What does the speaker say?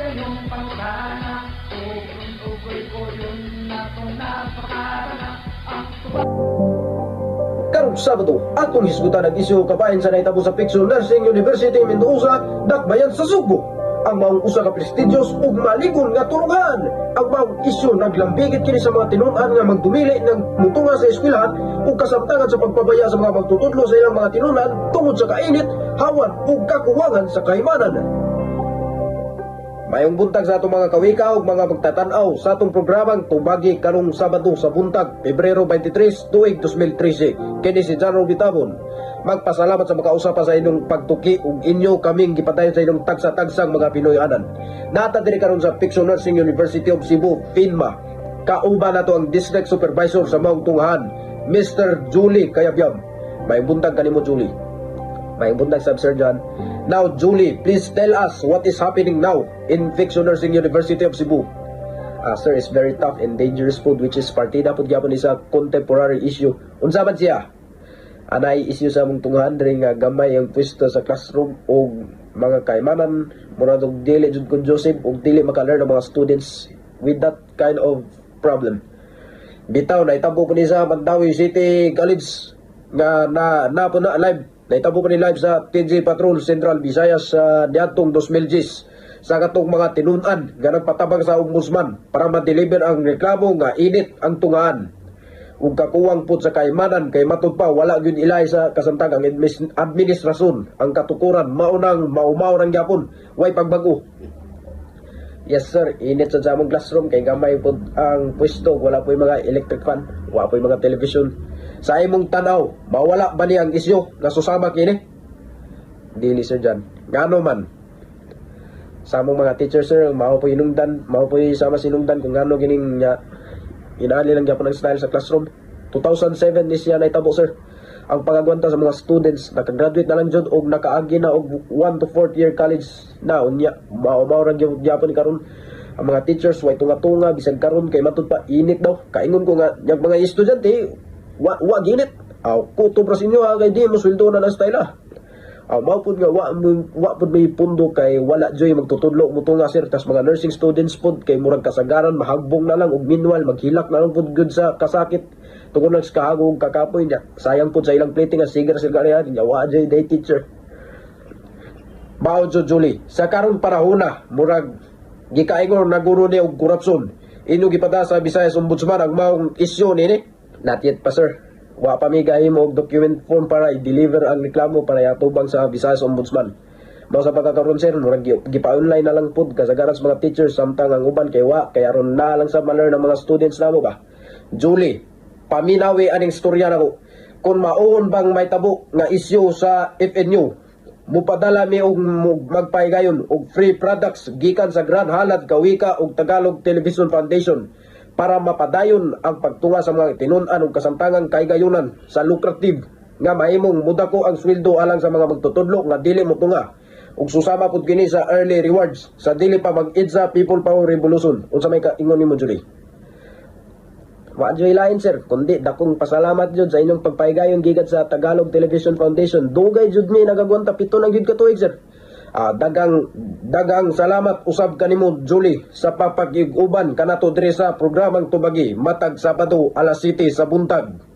kayong pangutana. Ugoy ko yun na kung napakarana. Ang Karong Sabado, atong hisgutan ang isyu kabahin sa naitabo sa Picture Nursing University Mendoza, dakbayan sa Sugbo. Ang maong usa ka prestigyos ug maligon nga tulungan. Ang maong isyu naglambigit kini sa mga tinun-an nga magdumili ng mutunga sa eskwelahan ug kasamtangan sa pagpabaya sa mga magtutudlo sa ilang mga tinunan tungod sa kainit, hawan ug kakuwangan sa kahimanan. Mayong buntag sa atong mga kawika ug mga magtatanaw sa atong programang Tubagi karong Sabado sa buntag, Pebrero 23, tuig 2013. Kini si John Robitabon. Magpasalamat sa makausap sa inyong pagtuki ug inyo kaming gipadayon sa inyong tagsa-tagsang mga Pinoy-anan. Nata diri karon sa Picture Nursing University of Cebu, PINMA. Kauban nato ang District Supervisor sa Maong Tunghan, Mr. Julie Kayabyab. Mayong buntag kanimo, Julie. Mayong buntag, Sir John. Now, Julie, please tell us what is happening now in Picture Nursing University of Cebu. Sir, it's very tough and dangerous food which is partida pod gyapon isa contemporary issue. Unsa man siya? Anay issue sa mong tunghan diri nga gamay ang pwesto sa classroom og mga kaimanan murag og dili jud kun Joseph og dili maka-learn ang mga students with that kind of problem. Bitaw na itampo po ni sa Mandawi City College nga na po na live. Naitabo pa ni live sa TG Patrol Central Visayas sa niadtong 2010 sa katong mga tinunan nga nagpatabang sa ombudsman para ma-deliver ang reklamo nga init ang tungaan ug kakuwang pud sa kaimanan kay matud pa wala gyud ilay sa kasamtangang administrasyon ang katukuran maunang maumaw rang gyapon way pagbago. Yes sir, init sa among classroom kay gamay pud ang pwesto, wala po'y mga electric fan, wala po'y mga television. Sa imong tanaw, mawala ba ni ang isyu na susama kini? Dili sir John. Ngano man? Sa among mga teacher sir, mao po'y inungdan, mao po'y sama sinungdan kung ngano gining inaali lang gyapon ang style sa classroom. 2007 ni siya naitabo sir. Ang pagagwanta sa mga students nakagraduate na lang jud og nakaagi na og 1 to 4th year college na unya mao ra gyapon karon ang mga teachers way tunga-tunga bisan karon kay matud pa init daw kaingon ko nga yung mga estudyante wa ginit kutob ra sinyo kay di mo sweldo na style mao pud nga wa pud may pundo kay wala joy magtutudlo mo tunga sir tas mga nursing students pud kay murag kasagaran mahagbong na lang og meanwhile maghilak na lang pud gud sa kasakit tungod lang sa kahagog kakapoy niya. Sayang po sa ilang plating ang sigar sila kaya niya. Wa jay day teacher. Bao jo Julie. Sa karong panahona, murag gikaingon na guro ni og korupsyon. Inyo gipada sa Visayas Ombudsman ang maong isyu nini? Not yet pa sir. Wa pa mi gahimo og document form para i-deliver ang reklamo para yatubang sa Visayas Ombudsman. Mao sa pagkakaroon sir, murag gipa-online na lang pud kasagaran sa mga teachers samtang ang uban kay wa kay aron na lang sa maler ng mga students namo ba. Julie, paminawi aning istorya nako. Kung maoon bang may tabo nga isyu sa FNU, mupadala mi og magpahigayon og free products gikan sa Grand Halad Kawika ug Tagalog Television Foundation para mapadayon ang pagtunga sa mga tinun-an ug kasamtangang kahigayonan sa lucrative nga mahimong mudako ang sweldo alang sa mga magtutudlo nga dili motunga. Ug susama pud kini sa early rewards sa dili pa mag-idsa People Power Revolution. Unsa may kaingon nimo Julie? Wa joy lain sir, kundi dakong pasalamat jud sa inyong pagpahigayon gikan sa Tagalog Television Foundation. Dugay jud mi nagagwanta pito na gyud ka tuig sir. Dagang salamat usab kanimo Julie sa papakig-uban kanato diri sa programang Tubagi matag Sabado alas 7 sa buntag.